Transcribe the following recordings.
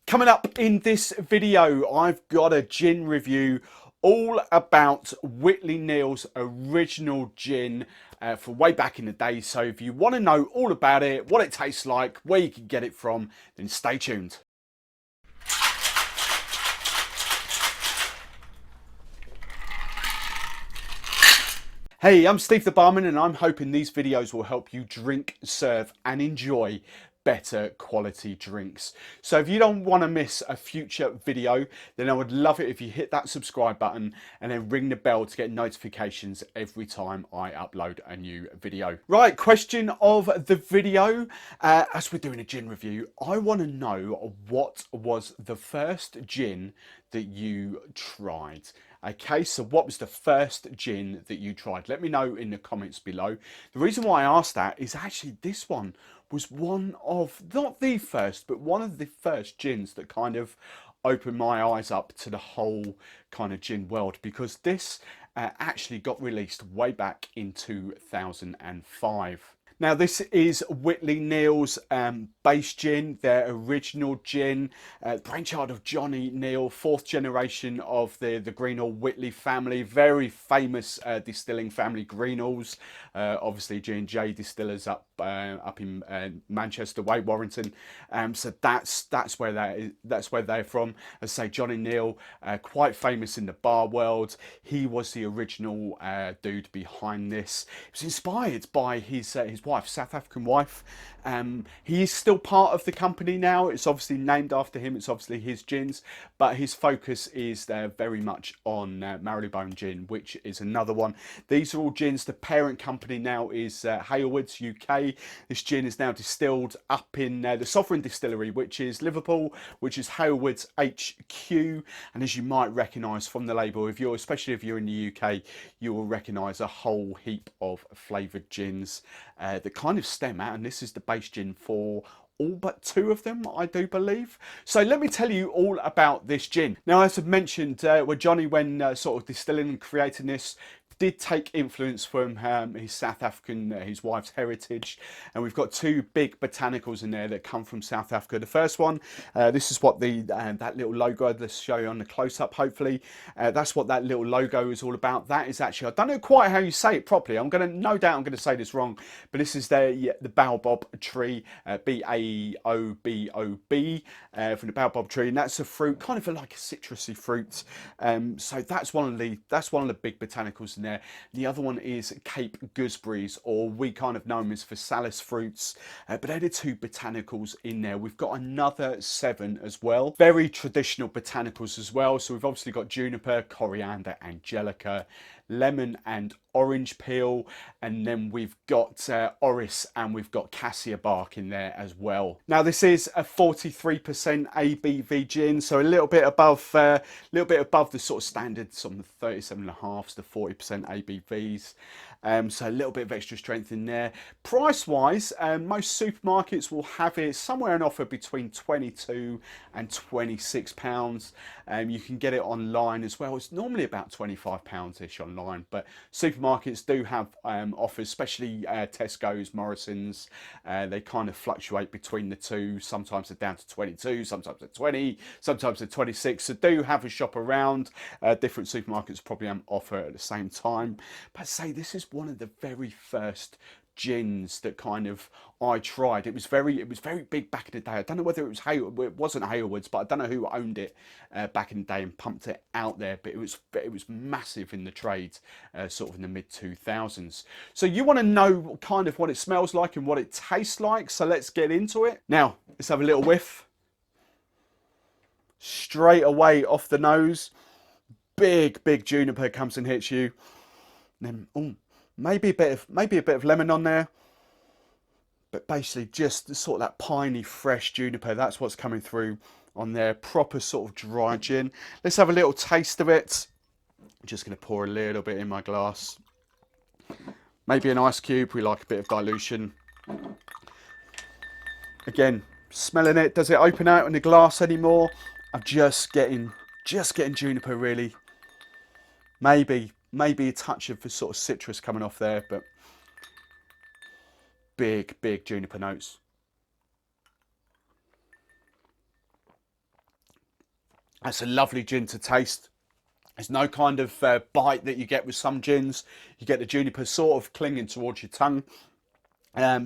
Coming up in this video, I've got a gin review all about Whitley Neill's original gin from way back in the day. So if you want to know all about it, what it tastes like, where you can get it from, then stay tuned. Hey, I'm Steve the Barman, and I'm hoping these videos will help you drink, serve and enjoy better quality drinks. So if you don't want to miss a future video, then I would love it if you hit that subscribe button and then ring the bell to get notifications every time I upload a new video. Right, question of the video. As we're doing a gin review, I want to know what was the first gin that you tried. Okay, so what was the first gin that you tried? Let me know in the comments below. The reason why I asked that is actually this one was one of, not the first, but one of the first gins that kind of opened my eyes up to the whole kind of gin world, because this actually got released way back in 2005. Now this is Whitley Neill's base gin, their original gin, brainchild of Johnny Neill, fourth generation of the Greenall Whitley family, very famous distilling family, Greenalls, obviously G&J Distillers up in Manchester way, Warrington. So that's where they're from. As I say, Johnny Neill, quite famous in the bar world. He was the original dude behind this. It was inspired by his wife, South African wife. He is still part of the company now. It's obviously named after him. It's obviously his gins, but his focus is very much on Marylebone Gin, which is another one. These are all gins. The parent company now is Halewoods, UK. This gin is now distilled up in the Sovereign Distillery, which is Liverpool, which is Halewoods HQ. And as you might recognise from the label, especially if you're in the UK, you will recognise a whole heap of flavoured gins that kind of stem out, and this is the base gin for all but two of them, I do believe. So let me tell you all about this gin. Now, as I've mentioned, Johnny, when sort of distilling and creating this, did take influence from his South African, his wife's heritage, and we've got two big botanicals in there that come from South Africa. The first one, this is what that little logo, let's show you on the close-up hopefully, that's what that little logo is all about. That is actually, I don't know quite how you say it properly, no doubt I'm going to say this wrong, but this is the Baobob Tree, B-A-O-B-O-B, from the Baobob Tree, and that's a fruit, kind of like a citrusy fruit. So that's one of the big botanicals in there. The other one is Cape Gooseberries, or we kind of know them as physalis fruits, but they're the two botanicals in there. We've got another 7 as well, very traditional botanicals as well. So we've obviously got juniper, coriander, angelica, lemon and orange peel, and then we've got orris, and we've got cassia bark in there as well. Now this is a 43% ABV gin, so a little bit above the sort of standard, some 37.5s to 40% ABVs. So a little bit of extra strength in there. Price wise, most supermarkets will have it somewhere on offer between £22 and £26. You can get it online as well. It's normally about £25-ish online, but supermarkets do have offers, especially Tesco's, Morrison's. They kind of fluctuate between the two. Sometimes they're down to 22, sometimes they're 20, sometimes they're 26. So do have a shop around. Different supermarkets probably on offer at the same time. But say this is one of the very first gins that kind of I tried. It was very big back in the day. I don't know whether it wasn't Halewoods, but I don't know who owned it back in the day and pumped it out there. But it was massive in the trade, sort of in the mid 2000s. So you want to know kind of what it smells like and what it tastes like. So let's get into it. Now let's have a little whiff. Straight away off the nose, big juniper comes and hits you. And then maybe a bit of lemon on there, but basically just sort of that piney fresh juniper. That's what's coming through on there. Proper sort of dry gin. Let's have a little taste of it. I'm just going to pour a little bit in my glass. Maybe an ice cube. We like a bit of dilution. Again, smelling it. Does it open out in the glass anymore? I'm just getting juniper really. Maybe a touch of the sort of citrus coming off there, but big juniper notes. That's a lovely gin to taste. There's no kind of bite that you get with some gins. You get the juniper sort of clinging towards your tongue.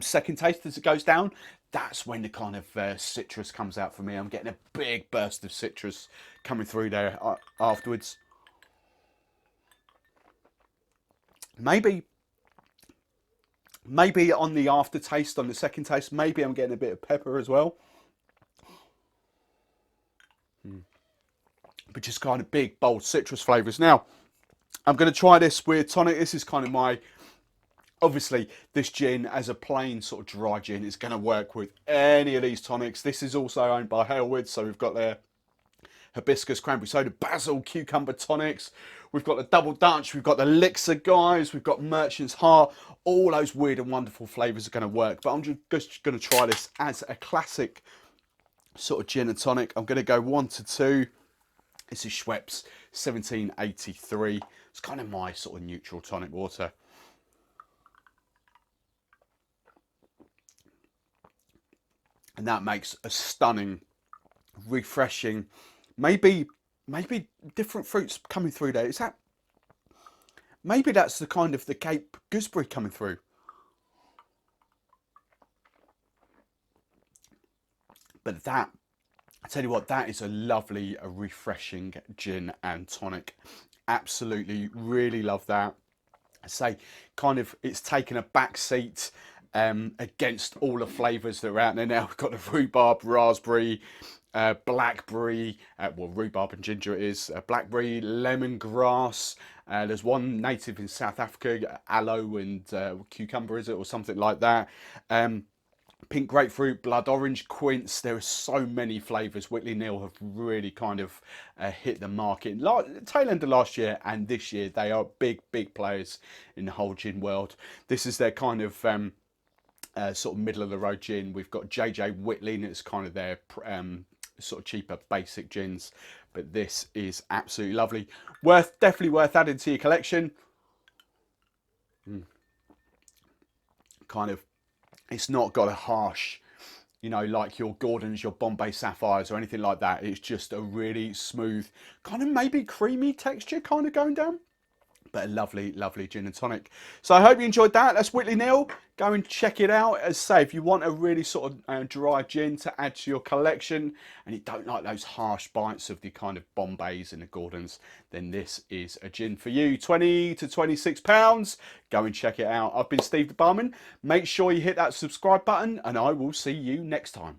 Second taste as it goes down, that's when the kind of citrus comes out for me. I'm getting a big burst of citrus coming through there afterwards. Maybe on the aftertaste, on the second taste, maybe I'm getting a bit of pepper as well. But just kind of big, bold citrus flavours. Now, I'm going to try this with tonic. This is kind of my... Obviously, this gin, as a plain sort of dry gin, is going to work with any of these tonics. This is also owned by Halewoods, so we've got their hibiscus, cranberry soda, basil, cucumber tonics. We've got the double Dutch, we've got the elixir guys, we've got Merchant's Heart. All those weird and wonderful flavours are going to work. But I'm just going to try this as a classic sort of gin and tonic. I'm going to go 1 to 2. This is Schweppes 1783. It's kind of my sort of neutral tonic water. And that makes a stunning, refreshing, maybe different fruits coming through there. Is that, maybe that's the kind of the Cape Gooseberry coming through. But that, I tell you what, that is a lovely, a refreshing gin and tonic. Absolutely, really love that. I say, kind of, it's taken a back seat against all the flavours that are out there now. We've got the rhubarb, raspberry, blackberry, well, rhubarb and ginger it is, blackberry, lemongrass. There's one native in South Africa, aloe and cucumber, is it, or something like that. Pink grapefruit, blood orange, quince. There are so many flavours. Whitley Neill have really kind of hit the market. Tail end of last year and this year, they are big players in the whole gin world. This is their kind of sort of middle of the road gin. We've got J&J Whitley, and it's kind of their sort of cheaper basic gins. But this is absolutely lovely. Definitely worth adding to your collection. Kind of, it's not got a harsh, you know, like your Gordons, your Bombay Sapphires or anything like that. It's just a really smooth, kind of maybe creamy texture kind of going down. But a lovely gin and tonic. So I hope you enjoyed that. That's Whitley Neill. Go and check it out. As I say, if you want a really sort of dry gin to add to your collection and you don't like those harsh bites of the kind of Bombays and the Gordons, then this is a gin for you. 20 to 26 pounds. Go and check it out. I've been Steve the Barman. Make sure you hit that subscribe button and I will see you next time.